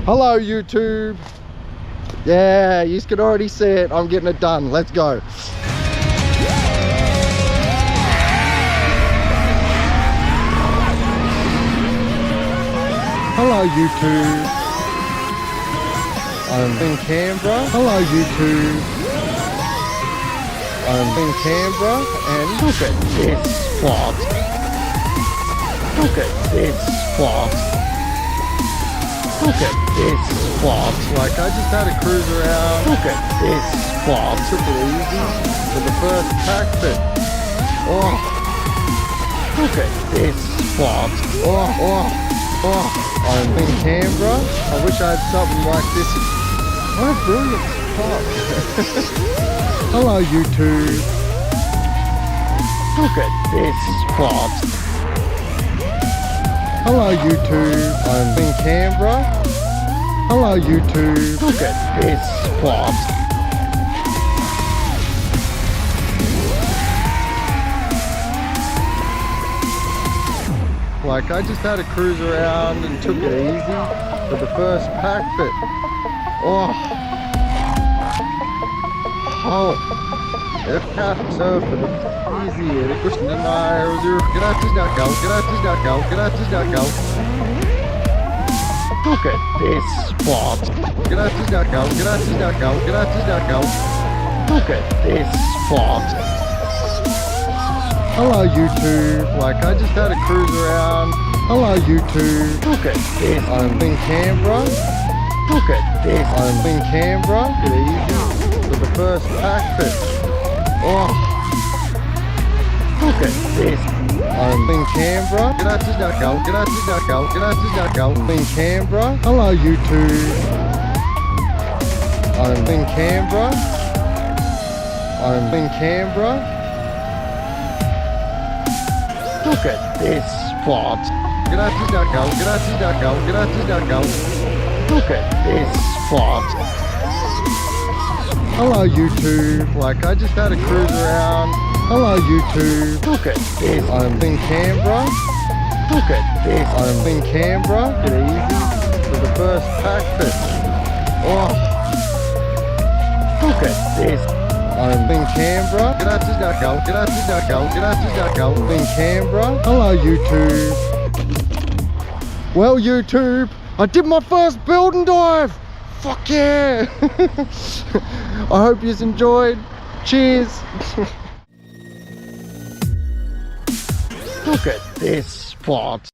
Hello YouTube. Yeah, you can already see it. I'm getting it done. Let's go. Hello YouTube. I'm in Canberra. Hello YouTube. I'm in Canberra and look at this spot. Look at this spot. Look at this spot. Like I just had a cruise around. Look at this spot. Took it easy for the first pack fit. Oh. Look at this spot. Oh. I'm in Canberra. I wish I had something like this. What a brilliant spot. Hello YouTube. Look at this spot. Hello YouTube. I'm in Canberra. Hello YouTube. Look at this spot. Like I just had a cruise around and took it easy for the first pack fit. So for the easy, det går inte när och du gratis go. Look at this spot. Gratis go. Look at this spot. Hello YouTube. Like I just had a cruise around. Hello YouTube. Look at this. I'm in Canberra. Look at this. I'm in Canberra. Get easy for the first pack fit. Look at this. I'm in Canberra. Gratis go. I'm in Canberra. Hello YouTube. I'm in Canberra. I'm in Canberra. Look at this spot. Gratis go. Look at this spot. Hello YouTube. Like I just had a cruise around. Hello YouTube. Look at this. I'm in Canberra. Look at this. I'm in Canberra. Get easy for the first pack fit. Look at this. I'm in Canberra. Gratis go. I'm in Canberra. Hello YouTube. Well YouTube, I did my first build and dive. Fuck yeah. I hope you enjoyed. Cheers. Look at this spot.